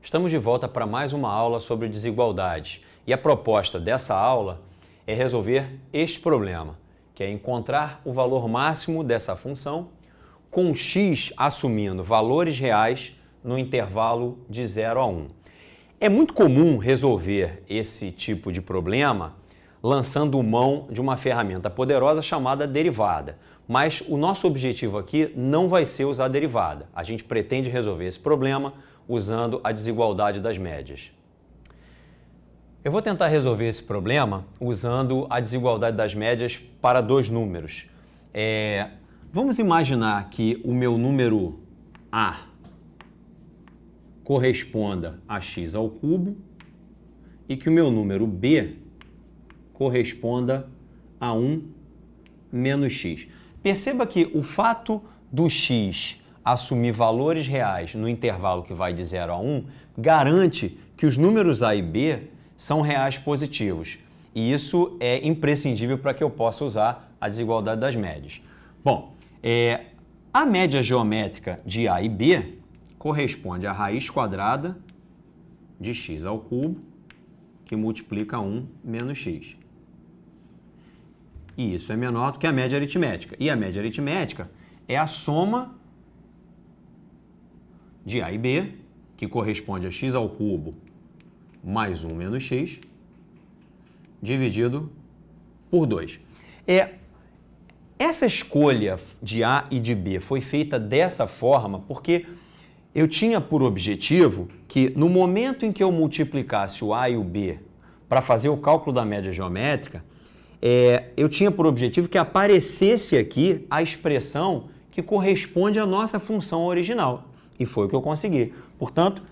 Estamos de volta para mais uma aula sobre desigualdades e a proposta dessa aula é resolver este problema, que é encontrar o valor máximo dessa função com x assumindo valores reais no intervalo de 0 a 1. É muito comum resolver esse tipo de problema lançando mão de uma ferramenta poderosa chamada derivada, mas o nosso objetivo aqui não vai ser usar a derivada. A gente pretende resolver esse problema usando a desigualdade das médias. Eu vou tentar resolver esse problema usando a desigualdade das médias para dois números. Vamos imaginar que o meu número A corresponda a x ao cubo e que o meu número B corresponda a 1 menos x. Perceba que o fato do x assumir valores reais no intervalo que vai de 0 a 1 garante que os números A e B são reais positivos. E isso é imprescindível para que eu possa usar a desigualdade das médias. Bom, a média geométrica de A e B corresponde à raiz quadrada de x ao cubo, que multiplica 1 menos x. E isso é menor do que a média aritmética. E a média aritmética é a soma de A e B, que corresponde a x ao cubo mais 1 menos x, dividido por 2. Essa escolha de A e de B foi feita dessa forma porque eu tinha por objetivo que no momento em que eu multiplicasse o A e o B para fazer o cálculo da média geométrica, eu tinha por objetivo que aparecesse aqui a expressão que corresponde à nossa função original. E foi o que eu consegui. Portanto,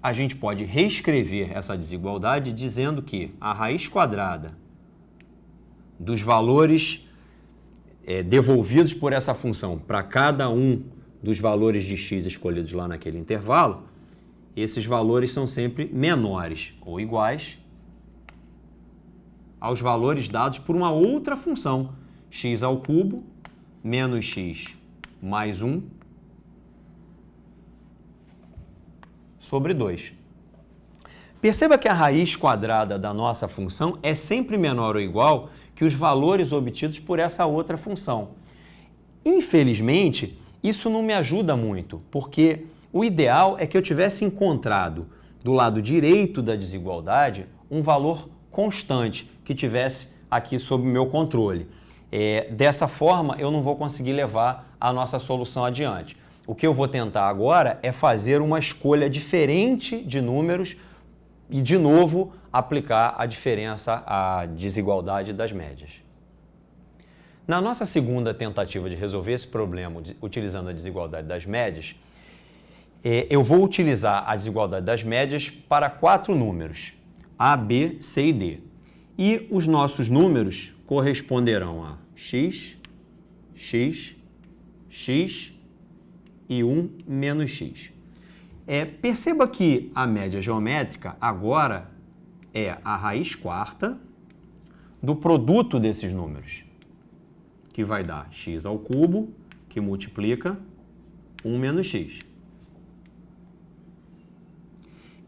a gente pode reescrever essa desigualdade dizendo que a raiz quadrada dos valores devolvidos por essa função para cada um dos valores de x escolhidos lá naquele intervalo, esses valores são sempre menores ou iguais aos valores dados por uma outra função, x ao cubo menos x mais 1 sobre 2. Perceba que a raiz quadrada da nossa função é sempre menor ou igual que os valores obtidos por essa outra função. Infelizmente, isso não me ajuda muito, porque o ideal é que eu tivesse encontrado do lado direito da desigualdade um valor constante que tivesse aqui sob o meu controle. Dessa forma, eu não vou conseguir levar a nossa solução adiante. O que eu vou tentar agora é fazer uma escolha diferente de números e, de novo, aplicar a diferença, a desigualdade das médias. Na nossa segunda tentativa de resolver esse problema utilizando a desigualdade das médias, eu vou utilizar a desigualdade das médias para 4 números, A, B, C e D. E os nossos números corresponderão a x, x, x e 1 menos x. Perceba que a média geométrica agora é a raiz quarta do produto desses números, que vai dar x ao cubo, que multiplica 1 menos x.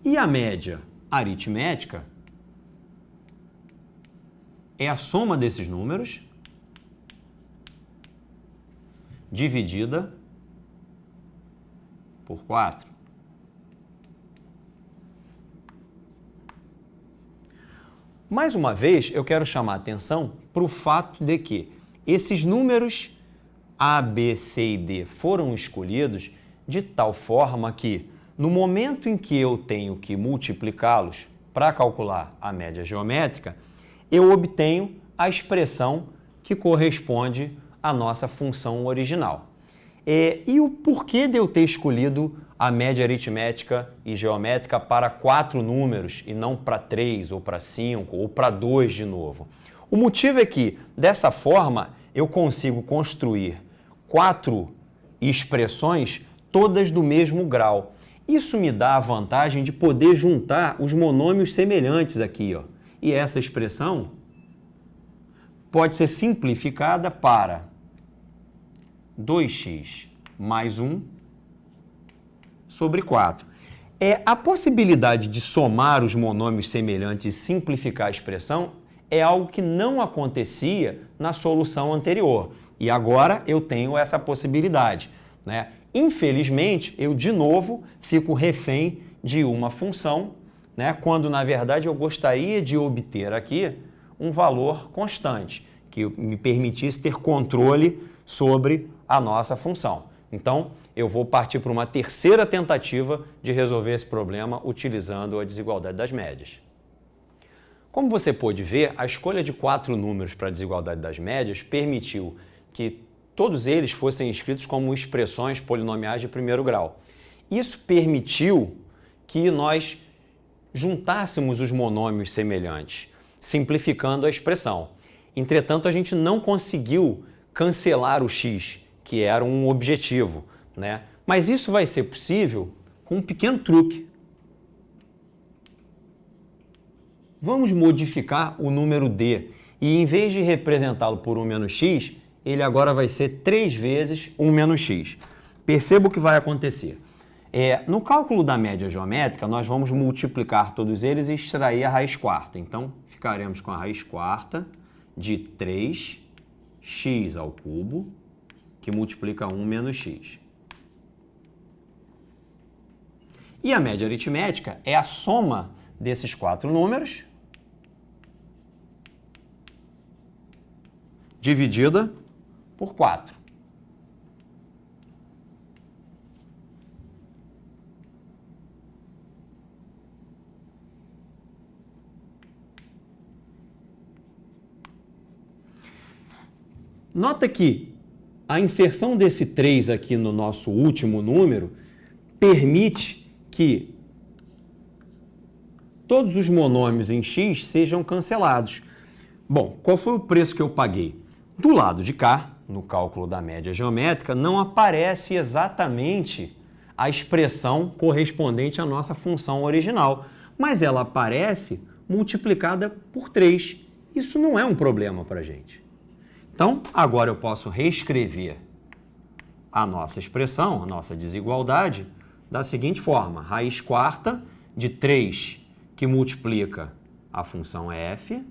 E a média aritmética é a soma desses números dividida por 4. Mais uma vez, eu quero chamar a atenção para o fato de que esses números A, B, C e D foram escolhidos de tal forma que, no momento em que eu tenho que multiplicá-los para calcular a média geométrica, eu obtenho a expressão que corresponde à nossa função original. E o porquê de eu ter escolhido a média aritmética e geométrica para 4 números e não para 3 ou para 5 ou para 2 de novo? O motivo é que, dessa forma, eu consigo construir 4 expressões todas do mesmo grau. Isso me dá a vantagem de poder juntar os monômios semelhantes aqui, ó. E essa expressão pode ser simplificada para 2x mais 1 sobre 4. A possibilidade de somar os monômios semelhantes e simplificar a expressão é algo que não acontecia na solução anterior. E agora eu tenho essa possibilidade, né? Infelizmente, eu de novo fico refém de uma função, né? Quando na verdade eu gostaria de obter aqui um valor constante, que me permitisse ter controle sobre a nossa função. Então, eu vou partir para uma terceira tentativa de resolver esse problema utilizando a desigualdade das médias. Como você pôde ver, a escolha de 4 números para a desigualdade das médias permitiu que todos eles fossem escritos como expressões polinomiais de primeiro grau. Isso permitiu que nós juntássemos os monômios semelhantes, simplificando a expressão. Entretanto, a gente não conseguiu cancelar o x, que era um objetivo, né? Mas isso vai ser possível com um pequeno truque. Vamos modificar o número d e, em vez de representá-lo por 1 menos x, ele agora vai ser 3 vezes 1 menos x. Perceba o que vai acontecer. No cálculo da média geométrica, nós vamos multiplicar todos eles e extrair a raiz quarta. Então, ficaremos com a raiz quarta de 3x ao cubo, que multiplica 1 menos x. E a média aritmética é a soma desses 4 números dividida por 4. Nota que a inserção desse 3 aqui no nosso último número permite que todos os monômios em x sejam cancelados. Bom, qual foi o preço que eu paguei? Do lado de cá, no cálculo da média geométrica, não aparece exatamente a expressão correspondente à nossa função original, mas ela aparece multiplicada por 3. Isso não é um problema para a gente. Então, agora eu posso reescrever a nossa expressão, a nossa desigualdade, da seguinte forma: raiz quarta de 3 que multiplica a função f,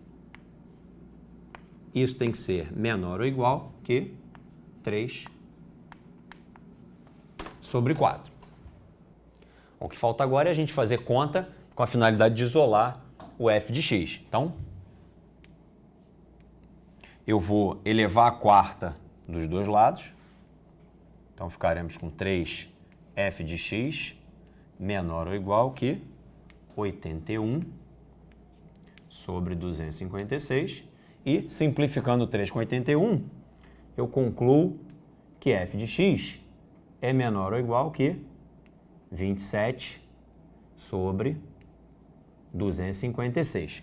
isso tem que ser menor ou igual que 3 sobre 4. O que falta agora é a gente fazer conta com a finalidade de isolar o f de x. Então, eu vou elevar a quarta dos dois lados. Então, ficaremos com 3f de x menor ou igual que 81 sobre 256. E, simplificando 3 com 81, eu concluo que f de x é menor ou igual que 27 sobre 256.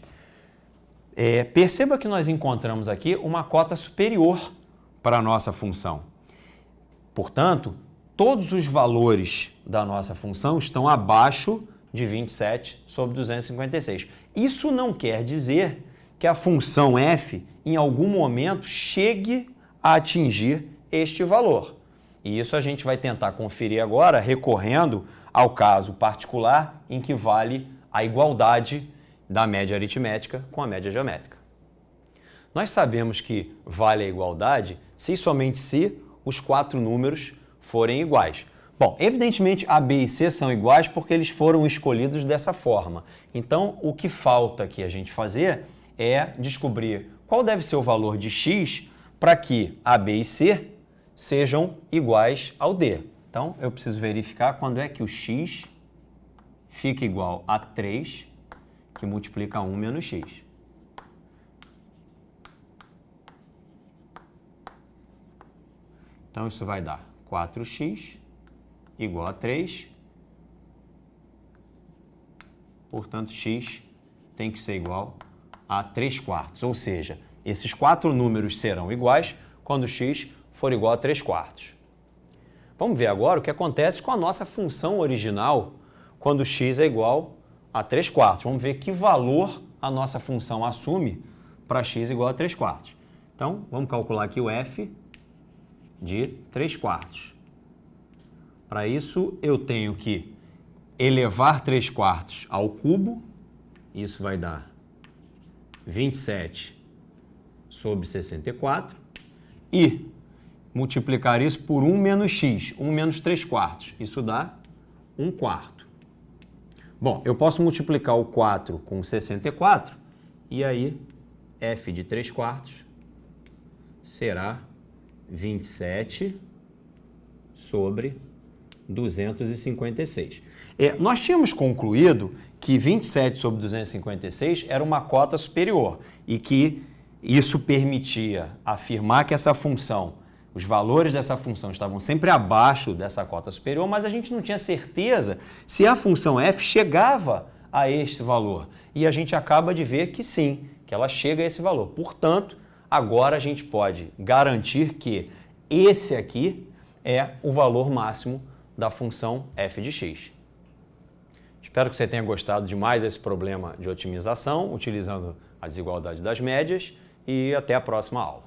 Perceba que nós encontramos aqui uma cota superior para a nossa função. Portanto, todos os valores da nossa função estão abaixo de 27 sobre 256. Isso não quer dizer que a função f, em algum momento, chegue a atingir este valor. E isso a gente vai tentar conferir agora, recorrendo ao caso particular em que vale a igualdade da média aritmética com a média geométrica. Nós sabemos que vale a igualdade se e somente se os 4 números forem iguais. Bom, evidentemente A, B e C são iguais porque eles foram escolhidos dessa forma. Então, o que falta aqui a gente fazer é descobrir qual deve ser o valor de x para que A, B e C sejam iguais ao D. Então, eu preciso verificar quando é que o x fica igual a 3, que multiplica 1 menos x. Então, isso vai dar 4x igual a 3. Portanto, x tem que ser igual a 3 quartos. Ou seja, esses 4 números serão iguais quando x for igual a 3 quartos. Vamos ver agora o que acontece com a nossa função original quando x é igual a 3 quartos. Vamos ver que valor a nossa função assume para x igual a 3 quartos. Então, vamos calcular aqui o f de 3 quartos. Para isso, eu tenho que elevar 3/4 ao cubo, isso vai dar 27 sobre 64, e multiplicar isso por 1 menos x, 1 menos 3/4, isso dá 1/4. Bom, eu posso multiplicar o 4 com 64, e aí f de 3/4 será 27 sobre 256. Nós tínhamos concluído que 27 sobre 256 era uma cota superior e que isso permitia afirmar que essa função, os valores dessa função estavam sempre abaixo dessa cota superior, mas a gente não tinha certeza se a função f chegava a este valor. E a gente acaba de ver que sim, que ela chega a esse valor. Portanto, agora a gente pode garantir que esse aqui é o valor máximo da função f de x. Espero que você tenha gostado de mais esse problema de otimização, utilizando a desigualdade das médias, e até a próxima aula.